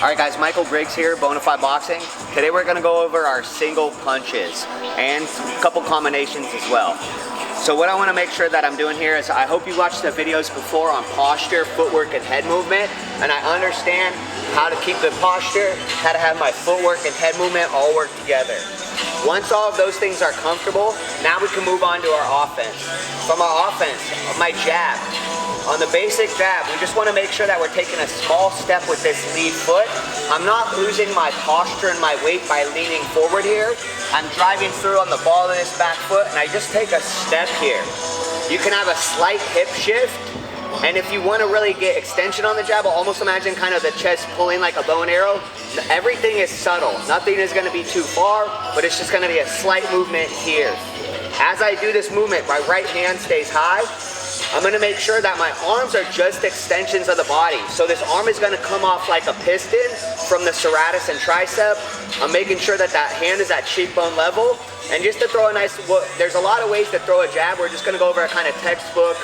Alright guys, Michael Briggs here, Bonafide Boxing. Today we're going to go over our single punches and a couple combinations as well. So what I want to make sure that I'm doing here is I hope you watched the videos before on posture, footwork, and head movement, and I understand how to keep the posture, how to have my footwork and head movement all work together. Once all of those things are comfortable, now we can move on to our offense. From our offense, my jab. On the basic jab, we just want to make sure that we're taking a small step with this lead foot. I'm not losing my posture and my weight by leaning forward here. I'm driving through on the ball of this back foot, and I just take a step here. You can have a slight hip shift, and if you want to really get extension on the jab, I'll almost imagine kind of the chest pulling like a bow and arrow. Everything is subtle. Nothing is going to be too far, but it's just going to be a slight movement here. As I do this movement, my right hand stays high. I'm going to make sure that my arms are just extensions of the body. So this arm is going to come off like a piston from the serratus and tricep. I'm making sure that that hand is at cheekbone level. And just to throw a nice, there's a lot of ways to throw a jab. We're just going to go over a kind of textbook,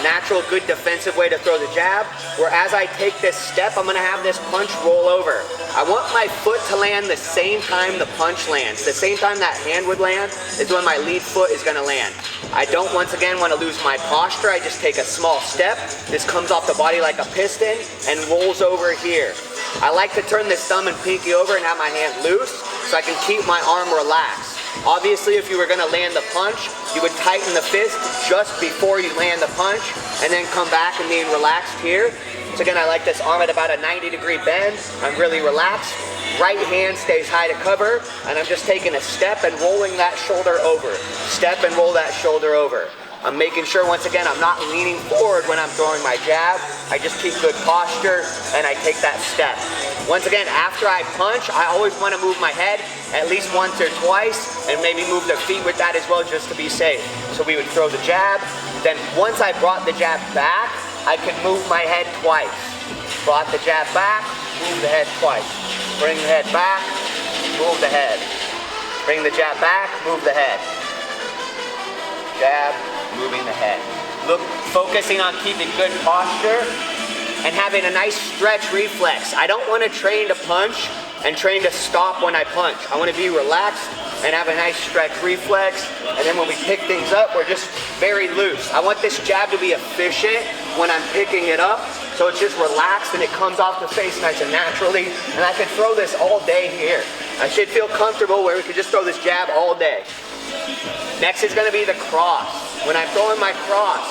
natural, good defensive way to throw the jab. Where as I take this step, I'm going to have this punch roll over. I want my foot to land the same time the punch lands. The same time that hand would land is when my lead foot is going to land. I don't, once again, want to lose my posture. I just take a small step. This comes off the body like a piston and rolls over here. I like to turn this thumb and pinky over and have my hand loose so I can keep my arm relaxed. Obviously, if you were going to land the punch, you would tighten the fist just before you land the punch and then come back and being relaxed here. So again, I like this arm at about a 90-degree bend. I'm really relaxed. Right hand stays high to cover, and I'm just taking a step and rolling that shoulder over. Step and roll that shoulder over. I'm making sure, once again, I'm not leaning forward when I'm throwing my jab. I just keep good posture, and I take that step. Once again, after I punch, I always want to move my head at least once or twice, and maybe move their feet with that as well, just to be safe. So we would throw the jab, then once I brought the jab back, I could move my head twice. Brought the jab back, move the head twice. Bring the head back, move the head. Bring the jab back, move the head. Jab, moving the head. Look, focusing on keeping good posture and having a nice stretch reflex. I don't want to train to punch and train to stop when I punch. I want to be relaxed and have a nice stretch reflex. And then when we pick things up, we're just very loose. I want this jab to be efficient when I'm picking it up. So it's just relaxed and it comes off the face nice and naturally. And I could throw this all day here. I should feel comfortable where we could just throw this jab all day. Next is going to be the cross. When I'm throwing my cross,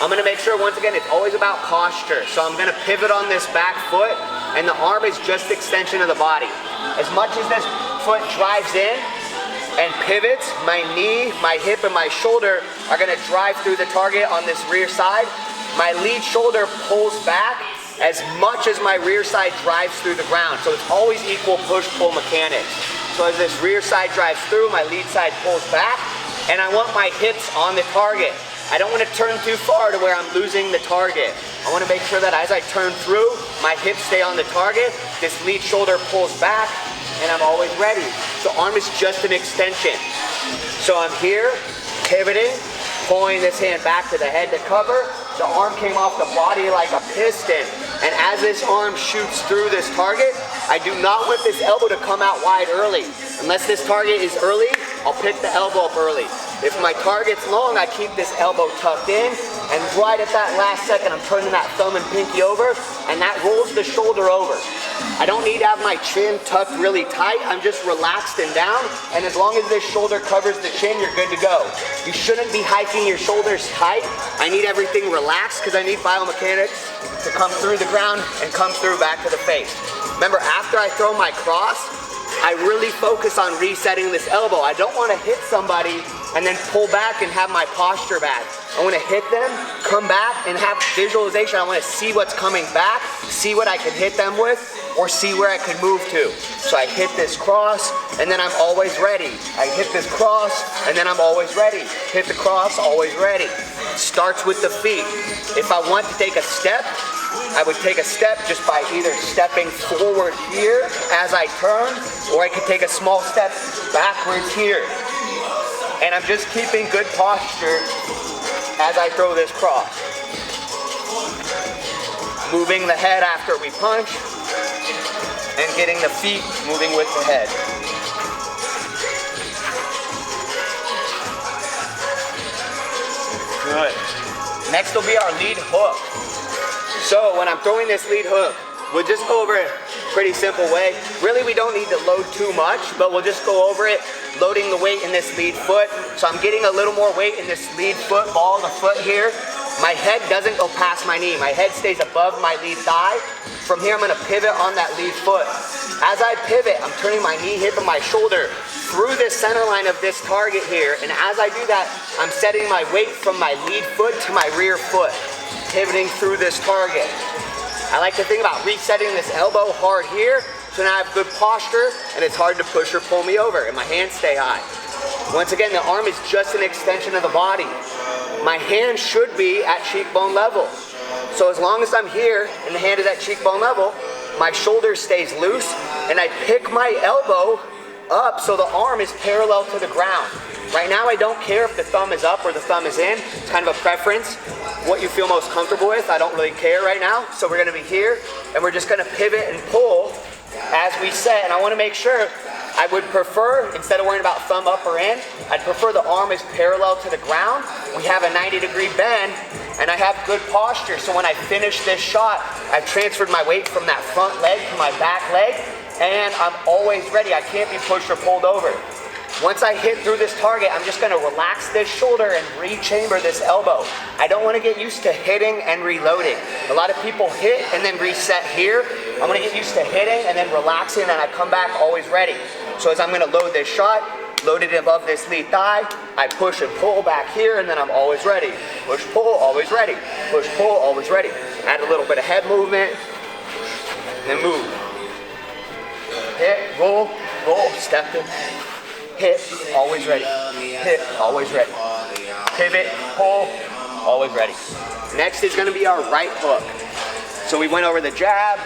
I'm going to make sure, once again, it's always about posture. So I'm going to pivot on this back foot, and the arm is just extension of the body. As much as this foot drives in and pivots, my knee, my hip, and my shoulder are going to drive through the target on this rear side. My lead shoulder pulls back as much as my rear side drives through the ground. So it's always equal push-pull mechanics. So as this rear side drives through, my lead side pulls back, and I want my hips on the target. I don't want to turn too far to where I'm losing the target. I want to make sure that as I turn through, my hips stay on the target, this lead shoulder pulls back, and I'm always ready. So arm is just an extension. So I'm here, pivoting, pulling this hand back to the head to cover. The arm came off the body like a piston. And as this arm shoots through this target, I do not want this elbow to come out wide early. Unless this target is early, I'll pick the elbow up early. If my target's long, I keep this elbow tucked in, and right at that last second, I'm turning that thumb and pinky over, and that rolls the shoulder over. I don't need to have my chin tucked really tight. I'm just relaxed and down, and as long as this shoulder covers the chin, you're good to go. You shouldn't be hiking your shoulders tight. I need everything relaxed because I need biomechanics to come through the ground and come through back to the face. Remember, after I throw my cross, I really focus on resetting this elbow. I don't want to hit somebody and then pull back and have my posture back. I want to hit them, come back, and have visualization. I want to see what's coming back, see what I can hit them with, or see where I can move to. So I hit this cross, and then I'm always ready. I hit this cross, and then I'm always ready. Hit the cross, always ready. Starts with the feet. If I want to take a step, I would take a step just by either stepping forward here as I turn, or I could take a small step backwards here. And I'm just keeping good posture as I throw this cross. Moving the head after we punch. and getting the feet moving with the head. Good. Next will be our lead hook. So when I'm throwing this lead hook, we'll just go over it a pretty simple way. Really, we don't need to load too much, but we'll just go over it, loading the weight in this lead foot. So I'm getting a little more weight in this lead foot, ball of the foot here. My head doesn't go past my knee. My head stays above my lead thigh. From here, I'm gonna pivot on that lead foot. As I pivot, I'm turning my knee, hip, and my shoulder through this center line of this target here. And as I do that, I'm setting my weight from my lead foot to my rear foot, pivoting through this target. I like to think about resetting this elbow hard here, so now I have good posture, and it's hard to push or pull me over, and my hands stay high. Once again, the arm is just an extension of the body. My hand should be at cheekbone level. So as long as I'm here and the hand is at cheekbone level, my shoulder stays loose, and I pick my elbow up so the arm is parallel to the ground. Right now, I don't care if the thumb is up or the thumb is in. It's kind of a preference. What you feel most comfortable with, I don't really care right now. So we're gonna be here, and we're just gonna pivot and pull as we set. And I wanna make sure, I would prefer, instead of worrying about thumb up or in, I'd prefer the arm is parallel to the ground. We have a 90-degree bend, and I have good posture. So when I finish this shot, I've transferred my weight from that front leg to my back leg, and I'm always ready. I can't be pushed or pulled over. Once I hit through this target, I'm just gonna relax this shoulder and re-chamber this elbow. I don't wanna get used to hitting and reloading. A lot of people hit and then reset here. I'm gonna get used to hitting and then relaxing, and I come back always ready. So as I'm gonna load this shot, load it above this lead thigh, I push and pull back here, and then I'm always ready. Push, pull, always ready. Push, pull, always ready. Add a little bit of head movement, and then move. Hit, roll, roll, step in. Hit, always ready. Hit, always ready. Pivot, pull, always ready. Next is gonna be our right hook. So we went over the jab,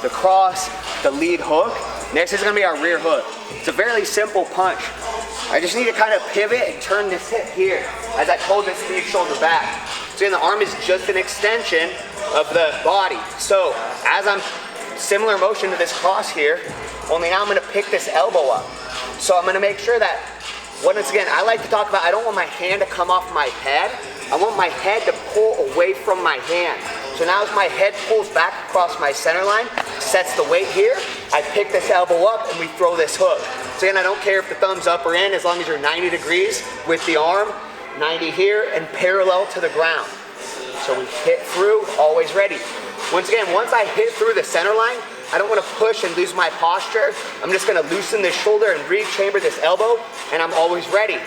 the cross, the lead hook. Next is gonna be our rear hook. It's a fairly simple punch. I just need to kind of pivot and turn this hip here as I pull this lead shoulder back. So again, the arm is just an extension of the body. So as I'm, similar motion to this cross here, only now I'm gonna pick this elbow up. So I'm gonna make sure that, once again, I like to talk about, I don't want my hand to come off my head. I want my head to pull away from my hand. So now as my head pulls back across my center line, sets the weight here, I pick this elbow up and we throw this hook. So again, I don't care if the thumb's up or in, as long as you're 90 degrees with the arm, 90 here, and parallel to the ground. So we hit through, always ready. Once again, once I hit through the center line, I don't want to push and lose my posture. I'm just going to loosen this shoulder and re-chamber this elbow, and I'm always ready.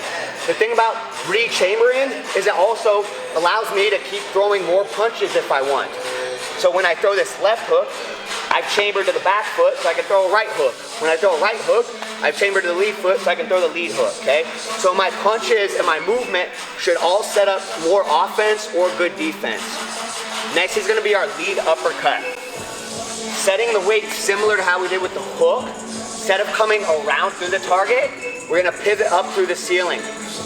The thing about re-chambering is it also allows me to keep throwing more punches if I want. So when I throw this left hook, I've chambered to the back foot so I can throw a right hook. When I throw a right hook, I've chambered to the lead foot so I can throw the lead hook, okay? So my punches and my movement should all set up more offense or good defense. Next is going to be our lead uppercut. Setting the weight similar to how we did with the hook. Instead of coming around through the target, we're gonna pivot up through the ceiling.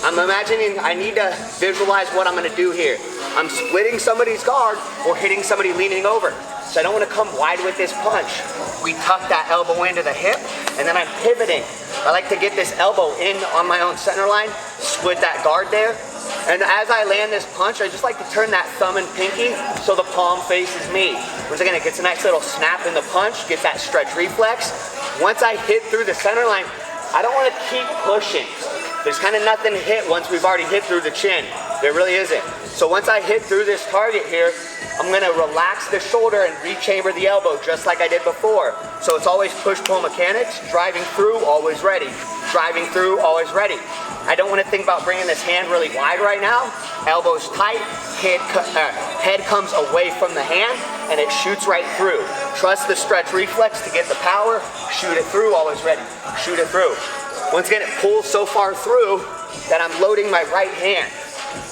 I'm imagining I need to visualize what I'm gonna do here. I'm splitting somebody's guard or hitting somebody leaning over. So I don't wanna come wide with this punch. We tuck that elbow into the hip, and then I'm pivoting. I like to get this elbow in on my own center line, split that guard there. And as I land this punch, I just like to turn that thumb and pinky so the palm faces me. Once again, it gets a nice little snap in the punch, gets that stretch reflex. Once I hit through the center line, I don't want to keep pushing. There's kind of nothing to hit once we've already hit through the chin. There really isn't. So once I hit through this target here, I'm gonna relax the shoulder and re-chamber the elbow just like I did before. So it's always push-pull mechanics, driving through, always ready. Driving through, always ready. I don't wanna think about bringing this hand really wide right now. Elbow's tight, head comes away from the hand, and it shoots right through. Trust the stretch reflex to get the power, shoot it through, always ready. Shoot it through. Once again, it pulls so far through that I'm loading my right hand.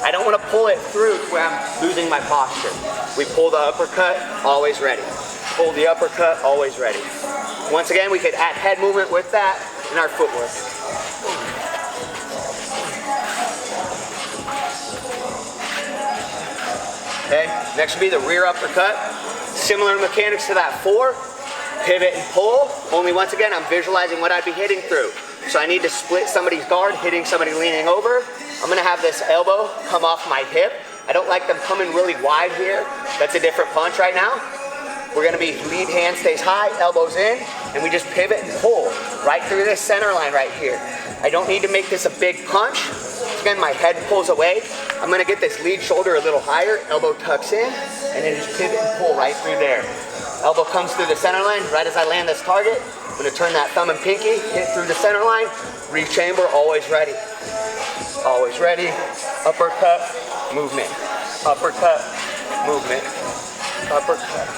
I don't want to pull it through to where I'm losing my posture. We pull the uppercut, always ready. Pull the uppercut, always ready. Once again, we could add head movement with that in our footwork. Okay, next will be the rear uppercut. Similar mechanics to that 4. Pivot and pull. Only once again, I'm visualizing what I'd be hitting through. So I need to split somebody's guard, hitting somebody leaning over. I'm gonna have this elbow come off my hip. I don't like them coming really wide here. That's a different punch right now. We're gonna be lead hand stays high, elbows in, and we just pivot and pull right through this center line right here. I don't need to make this a big punch. Again, my head pulls away. I'm gonna get this lead shoulder a little higher, elbow tucks in, and then just pivot and pull right through there. Elbow comes through the center line. Right as I land this target, I'm gonna turn that thumb and pinky, hit through the center line, rechamber, always ready. Always ready. Uppercut, movement. Uppercut, movement. Uppercut.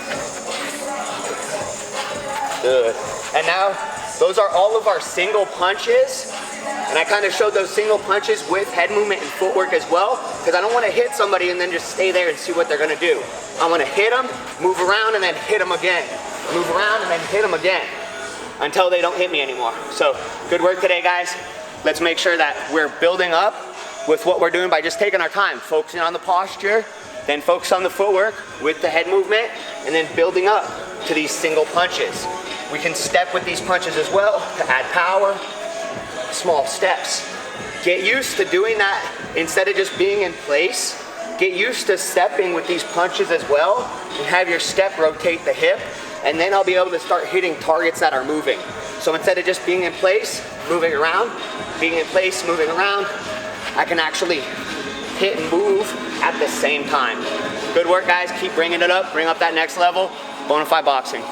Good. And now, those are all of our single punches. And I kind of showed those single punches with head movement and footwork as well, because I don't want to hit somebody and then just stay there and see what they're going to do. I want to hit them, move around, and then hit them again. Move around and then hit them again until they don't hit me anymore. So good work today, guys. Let's make sure that we're building up with what we're doing by just taking our time, focusing on the posture, then focus on the footwork with the head movement, and then building up to these single punches. We can step with these punches as well to add power. Small steps. Get used to doing that instead of just being in place. Get used to stepping with these punches as well, and have your step rotate the hip, and then I'll be able to start hitting targets that are moving. So instead of just being in place, moving around, being in place, moving around, I can actually hit and move at the same time. Good work, guys. Keep bringing it up. Bring up that next level. Bonafide boxing.